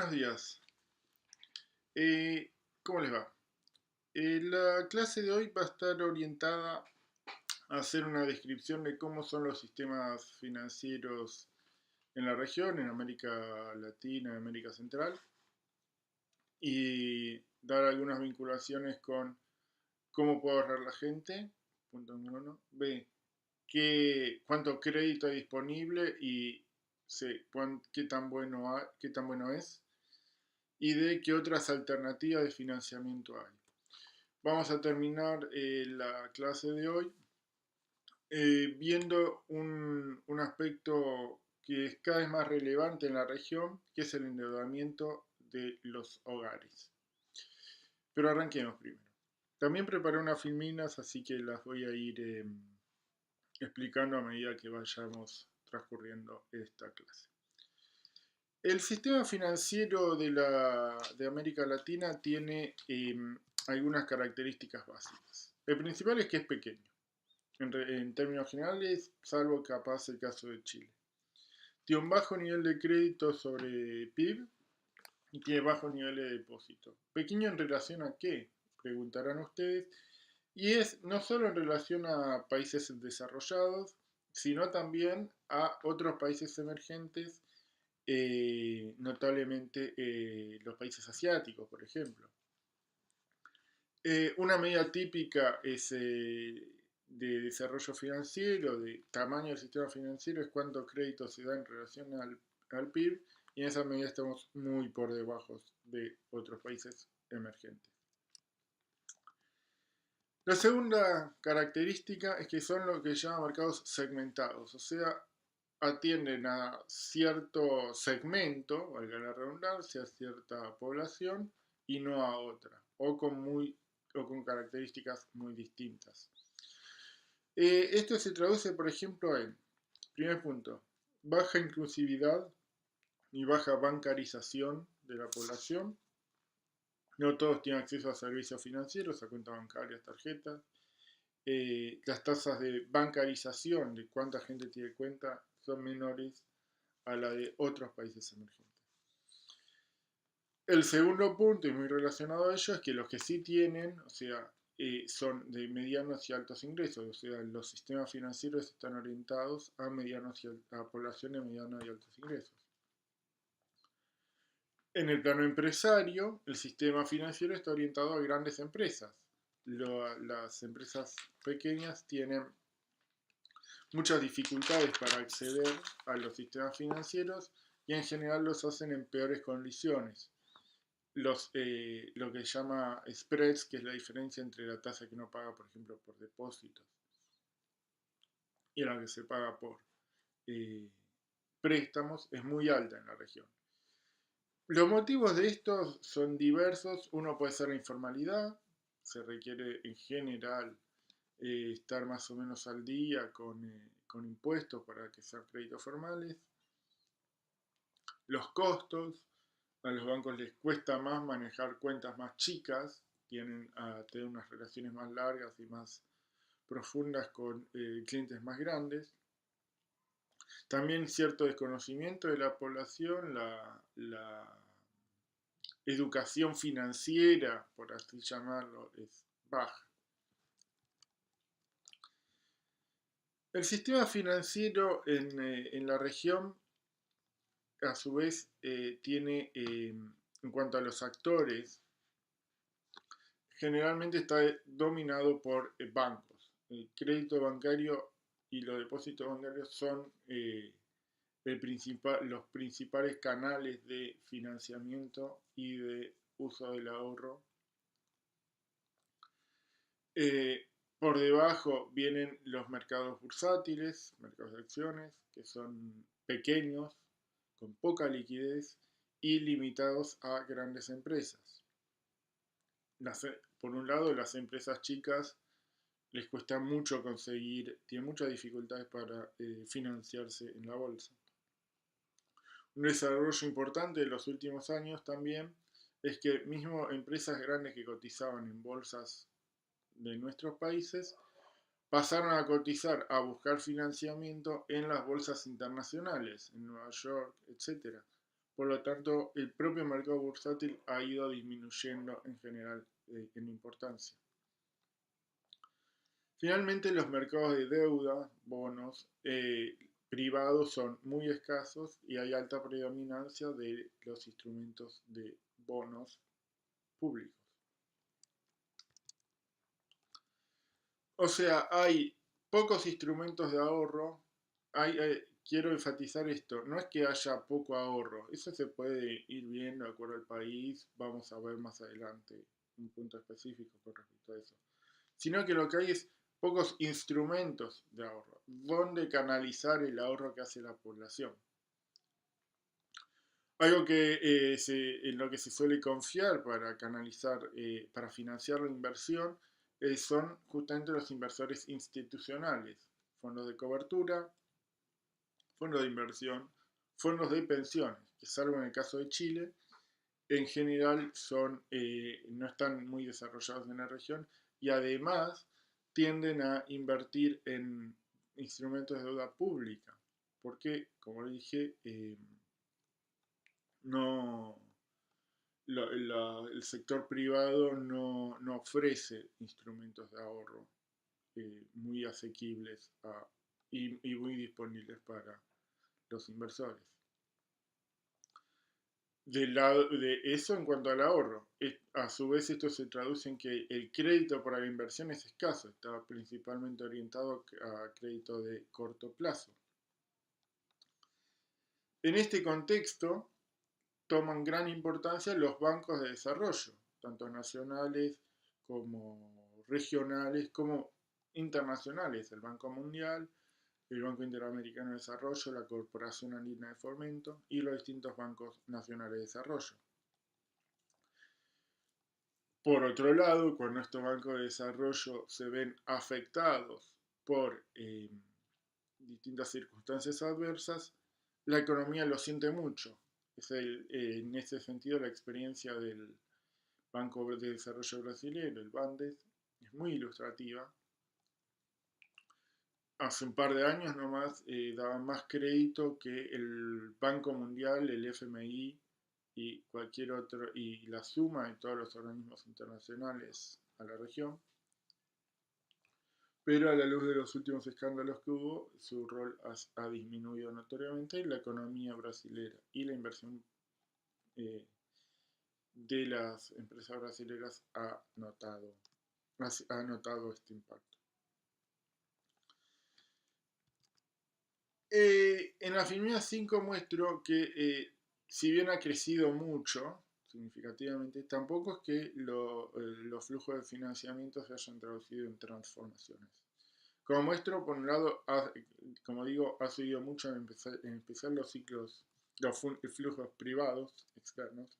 Buenos días. ¿Cómo les va? La clase de hoy va a estar orientada a hacer una descripción de cómo son los sistemas financieros en la región, en América Latina, América Central, y dar algunas vinculaciones con cómo puede ahorrar la gente, punto número uno. B, cuánto crédito hay disponible y C, qué tan bueno es. Y D, qué otras alternativas de financiamiento hay. Vamos a terminar la clase de hoy viendo un aspecto que es cada vez más relevante en la región, que es el endeudamiento de los hogares. Pero arranquemos primero. También preparé unas filminas, así que las voy a ir explicando a medida que vayamos transcurriendo esta clase. El sistema financiero de América Latina tiene algunas características básicas. El principal es que es pequeño, en términos generales, salvo capaz el caso de Chile. Tiene un bajo nivel de crédito sobre PIB y tiene bajo nivel de depósito. ¿Pequeño en relación a qué? Preguntarán ustedes. Y es no solo en relación a países desarrollados, sino también a otros países emergentes, notablemente los países asiáticos, por ejemplo. Una medida típica es de desarrollo financiero, de tamaño del sistema financiero, es cuánto crédito se da en relación al PIB, y en esa medida estamos muy por debajo de otros países emergentes. La segunda característica es que son lo que se llama mercados segmentados, o sea, atienden a cierto segmento, valga la redundancia, a cierta población y no a otra, o con características muy distintas. Esto se traduce, por ejemplo, en, primer punto, baja inclusividad y baja bancarización de la población. No todos tienen acceso a servicios financieros, a cuentas bancarias, tarjetas. Las tasas de bancarización, de cuánta gente tiene cuenta, son menores a la de otros países emergentes. El segundo punto, y muy relacionado a ello, es que los que sí tienen, o sea, son de medianos y altos ingresos, o sea, los sistemas financieros están orientados a población de medianos y altos ingresos. En el plano empresario, el sistema financiero está orientado a grandes empresas. Las empresas pequeñas tienen muchas dificultades para acceder a los sistemas financieros y en general los hacen en peores condiciones. Lo que se llama spreads, que es la diferencia entre la tasa que uno paga, por ejemplo, por depósitos y la que se paga por eh, préstamos, es muy alta en la región. Los motivos de estos son diversos. Uno puede ser la informalidad, se requiere en general estar más o menos al día con impuestos para que sean créditos formales. Los costos, a los bancos les cuesta más manejar cuentas más chicas, tienen a tener unas relaciones más largas y más profundas con clientes más grandes. También cierto desconocimiento de la población, la educación financiera, por así llamarlo, es baja. El sistema financiero en la región, a su vez, tiene, en cuanto a los actores, generalmente está dominado por bancos. El crédito bancario y los depósitos bancarios son los principales canales de financiamiento y de uso del ahorro. Por debajo vienen los mercados bursátiles, mercados de acciones, que son pequeños, con poca liquidez y limitados a grandes empresas. Por un lado, las empresas chicas les cuesta mucho conseguir, tienen muchas dificultades para financiarse en la bolsa. Un desarrollo importante de los últimos años también es que mismo empresas grandes que cotizaban en bolsas de nuestros países pasaron a cotizar, a buscar financiamiento en las bolsas internacionales, en Nueva York, etc. Por lo tanto, el propio mercado bursátil ha ido disminuyendo en general en importancia. Finalmente, los mercados de deuda, bonos, privados son muy escasos y hay alta predominancia de los instrumentos de bonos públicos. O sea, hay pocos instrumentos de ahorro. Quiero enfatizar esto, no es que haya poco ahorro, eso se puede ir viendo de acuerdo al país, vamos a ver más adelante un punto específico con respecto a eso, sino que lo que hay es pocos instrumentos de ahorro, donde canalizar el ahorro que hace la población. Algo que en lo que se suele confiar para canalizar, para financiar la inversión, son justamente los inversores institucionales, fondos de cobertura, fondos de inversión, fondos de pensiones, que salvo en el caso de Chile, en general no están muy desarrollados en la región y además tienden a invertir en instrumentos de deuda pública, porque, como dije, no, el sector privado no ofrece instrumentos de ahorro muy asequibles y muy disponibles para los inversores. Del lado de eso en cuanto al ahorro, a su vez esto se traduce en que el crédito para la inversión es escaso, está principalmente orientado a crédito de corto plazo. En este contexto toman gran importancia los bancos de desarrollo, tanto nacionales como regionales como internacionales, el Banco Mundial, el Banco Interamericano de Desarrollo, la Corporación Andina de Fomento y los distintos bancos nacionales de desarrollo. Por otro lado, cuando estos bancos de desarrollo se ven afectados por distintas circunstancias adversas, la economía lo siente mucho. En ese sentido, la experiencia del Banco de Desarrollo Brasileño, el BANDES, es muy ilustrativa. Hace un par de años nomás daban más crédito que el Banco Mundial, el FMI y cualquier otro, y la suma de todos los organismos internacionales a la región. Pero a la luz de los últimos escándalos que hubo, su rol ha disminuido notoriamente y la economía brasilera y la inversión de las empresas brasileras ha notado este impacto. En la filmina 5 muestro que si bien ha crecido mucho, significativamente, tampoco es que los flujos de financiamiento se hayan traducido en transformaciones. Como muestro, por un lado, como digo, ha subido mucho, en especial los flujos privados externos.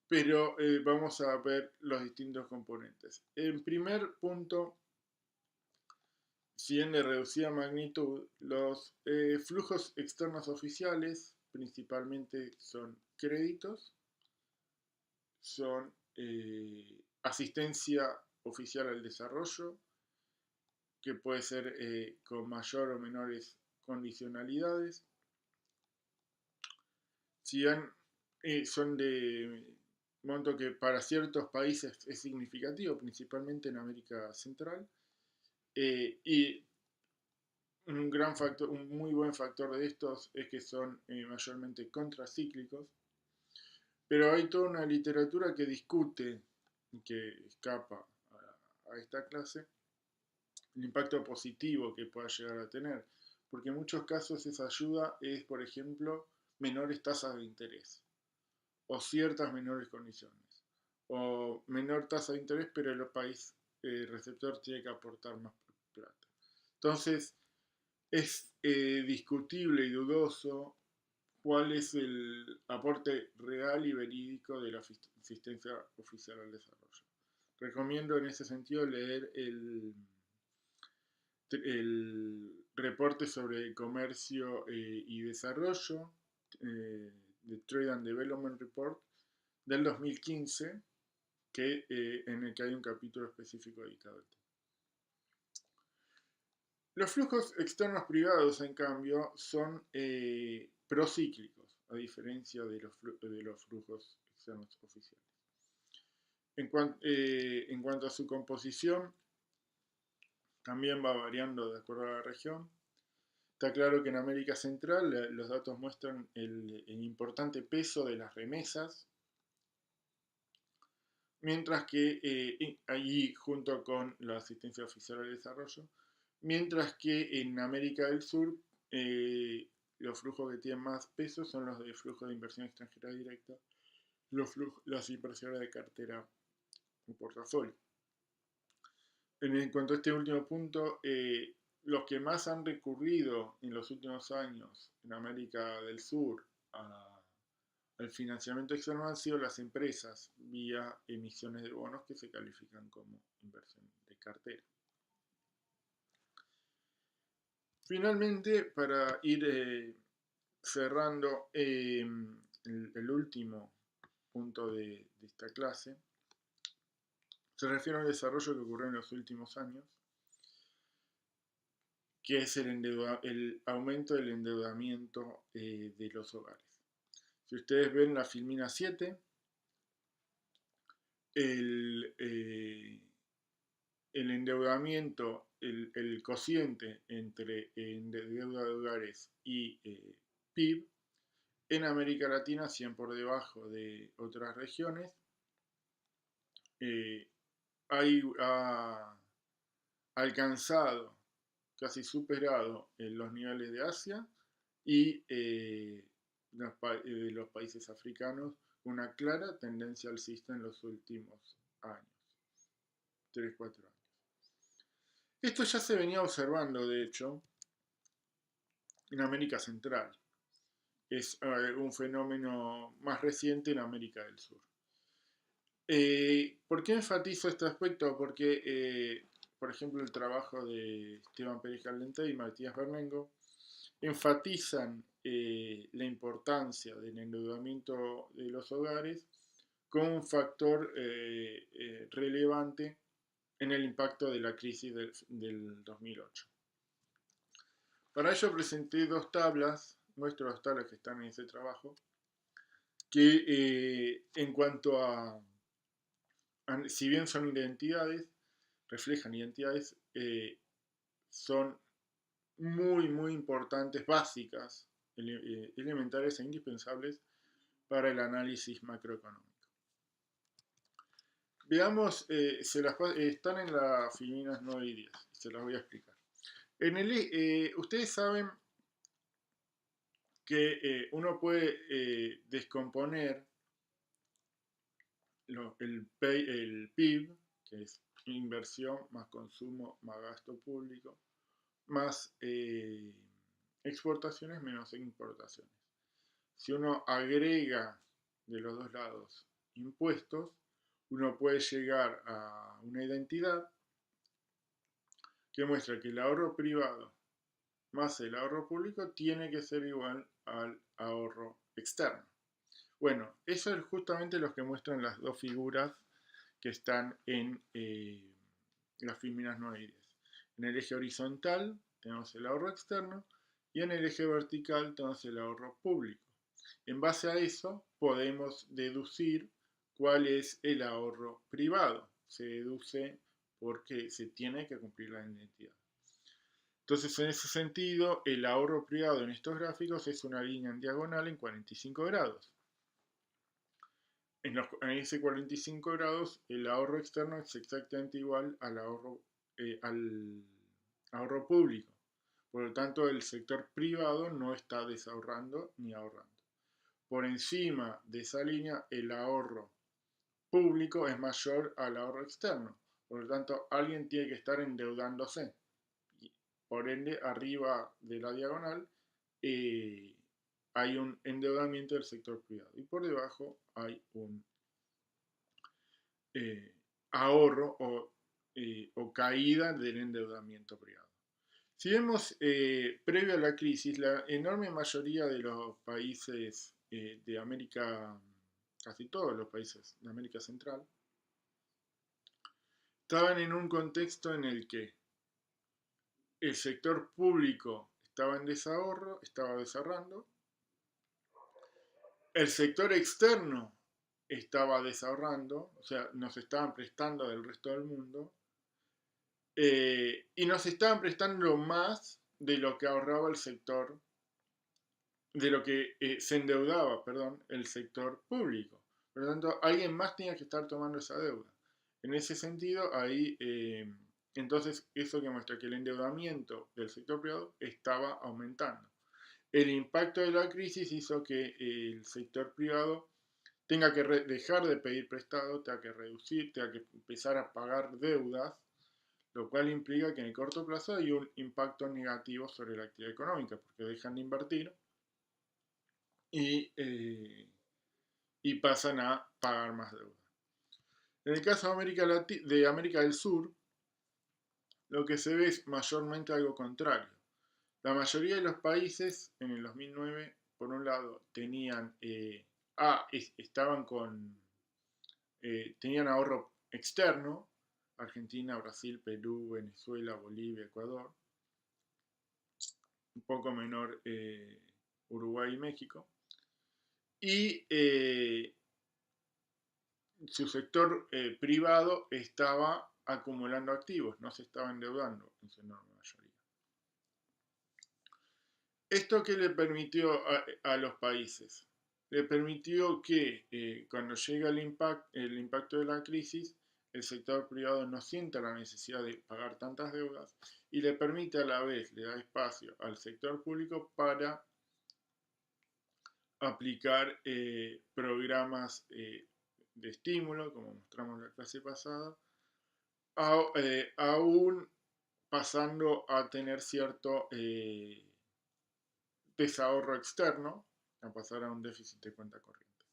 Pero vamos a ver los distintos componentes. En primer punto, si bien de reducida magnitud, los flujos externos oficiales principalmente son créditos, son asistencia oficial al desarrollo, que puede ser con mayor o menores condicionalidades. Si bien son de monto que para ciertos países es significativo, principalmente en América Central, y un muy buen factor de estos es que son mayormente contracíclicos, pero hay toda una literatura que discute, que escapa a esta clase, el impacto positivo que pueda llegar a tener, porque en muchos casos esa ayuda es, por ejemplo, menores tasas de interés, o ciertas menores condiciones, o menor tasa de interés, pero el país receptor tiene que aportar más plata. Entonces, es discutible y dudoso cuál es el aporte real y verídico de la asistencia oficial al desarrollo. Recomiendo en ese sentido leer el reporte sobre comercio y desarrollo, de Trade and Development Report del 2015, en el que hay un capítulo específico dedicado al tema. Los flujos externos privados, en cambio, son procíclicos, a diferencia de los flujos externos oficiales. En cuanto a su composición, también va variando de acuerdo a la región. Está claro que en América Central los datos muestran el importante peso de las remesas, mientras que allí junto con la asistencia oficial al desarrollo, mientras que en América del Sur los flujos que tienen más peso son los de flujo de inversión extranjera directa, las inversiones de cartera o portafolio. En cuanto a este último punto, los que más han recurrido en los últimos años en América del Sur al financiamiento externo han sido las empresas vía emisiones de bonos que se califican como inversión de cartera. Finalmente, para ir cerrando el último punto de esta clase, se refiere al desarrollo que ocurrió en los últimos años, que es el aumento del endeudamiento de los hogares. Si ustedes ven la filmina 7, el endeudamiento, el cociente entre deuda de hogares y PIB en América Latina, 100 por debajo de otras regiones, ha alcanzado, casi superado los niveles de Asia y los países africanos, una clara tendencia alcista en los últimos años, 3-4 años. Esto ya se venía observando, de hecho, en América Central. Es un fenómeno más reciente en América del Sur. ¿Por qué enfatizo este aspecto? Porque, por ejemplo, el trabajo de Esteban Pérez Caldentey y Matías Bernengo enfatizan la importancia del endeudamiento de los hogares como un factor relevante en el impacto de la crisis del 2008. Para ello presenté muestro dos tablas que están en ese trabajo, que en cuanto a, si bien son identidades, reflejan identidades, son muy importantes, básicas, elementales e indispensables para el análisis macroeconómico. Veamos, están en las filminas 9 y 10, se las voy a explicar. Ustedes saben que uno puede descomponer el PIB, que es inversión más consumo más gasto público, más exportaciones menos importaciones. Si uno agrega de los dos lados impuestos, uno puede llegar a una identidad que muestra que el ahorro privado más el ahorro público tiene que ser igual al ahorro externo. Bueno, eso es justamente lo que muestran las dos figuras que están en las filminas 9 y 10. En el eje horizontal tenemos el ahorro externo y en el eje vertical tenemos el ahorro público. En base a eso podemos deducir cuál es el ahorro privado. Se deduce porque se tiene que cumplir la identidad. Entonces, en ese sentido, el ahorro privado en estos gráficos es una línea en diagonal en 45 grados. En ese 45 grados, el ahorro externo es exactamente igual al ahorro público. Por lo tanto, el sector privado no está desahorrando ni ahorrando. Por encima de esa línea, el ahorro público es mayor al ahorro externo. Por lo tanto, alguien tiene que estar endeudándose. Por ende, arriba de la diagonal hay un endeudamiento del sector privado y por debajo hay un ahorro o caída del endeudamiento privado. Si vemos previo a la crisis, la enorme mayoría de los países de América, casi todos los países de América Central, estaban en un contexto en el que el sector público estaba en estaba desahorrando, El sector externo estaba desahorrando, o sea, nos estaban prestando del resto del mundo, y nos estaban prestando más de lo que ahorraba el sector, de lo que se endeudaba, perdón, el sector público. Por lo tanto, alguien más tenía que estar tomando esa deuda. En ese sentido, ahí, entonces, eso que muestra que el endeudamiento del sector privado estaba aumentando. El impacto de la crisis hizo que el sector privado tenga que dejar de pedir prestado, tenga que reducir, tenga que empezar a pagar deudas, lo cual implica que en el corto plazo hay un impacto negativo sobre la actividad económica, porque dejan de invertir y, y pasan a pagar más deuda. En el caso de América del Sur, lo que se ve es mayormente algo contrario. La mayoría de los países en el 2009, por un lado, tenían, estaban con, tenían ahorro externo, Argentina, Brasil, Perú, Venezuela, Bolivia, Ecuador, un poco menor Uruguay y México, y su sector privado estaba acumulando activos, no se estaba endeudando en su enorme mayoría. ¿Esto qué le permitió a los países? Le permitió que cuando llega el impacto de la crisis, el sector privado no sienta la necesidad de pagar tantas deudas y le permite a la vez, le da espacio al sector público para aplicar programas de estímulo, como mostramos en la clase pasada, aún pasando a tener cierto desahorro externo, a pasar a un déficit de cuenta corriente.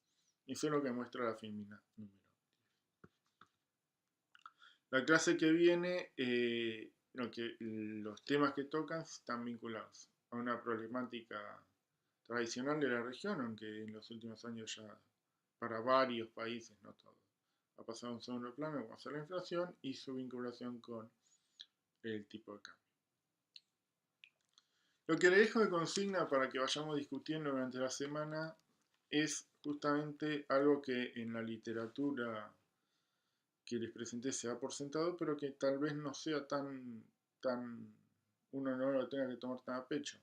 Eso es lo que muestra la FIMINA número 10. La clase que viene, los temas que tocan están vinculados a una problemática tradicional de la región, aunque en los últimos años ya para varios países, no todos, ha pasado a un segundo plano, como es la inflación y su vinculación con el tipo de cambio. Lo que le dejo de consigna para que vayamos discutiendo durante la semana es justamente algo que en la literatura que les presenté se da por sentado, pero que tal vez no sea uno no lo tenga que tomar tan a pecho,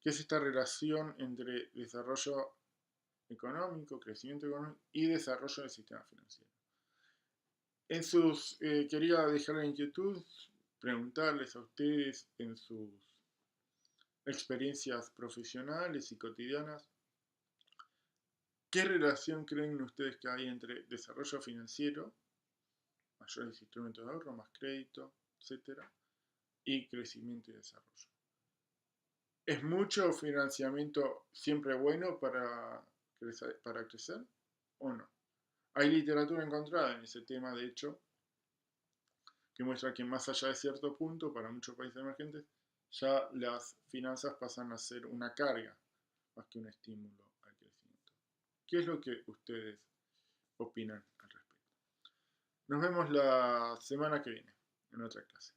que es esta relación entre desarrollo económico, crecimiento económico y desarrollo del sistema financiero. Quería dejar la inquietud, preguntarles a ustedes en sus experiencias profesionales y cotidianas, ¿qué relación creen ustedes que hay entre desarrollo financiero, mayores instrumentos de ahorro, más crédito, etcétera, y crecimiento y desarrollo? ¿Es mucho financiamiento siempre bueno para crecer o no? Hay literatura encontrada en ese tema, de hecho, que muestra que más allá de cierto punto, para muchos países emergentes, ya las finanzas pasan a ser una carga más que un estímulo al crecimiento. ¿Qué es lo que ustedes opinan al respecto? Nos vemos la semana que viene en otra clase.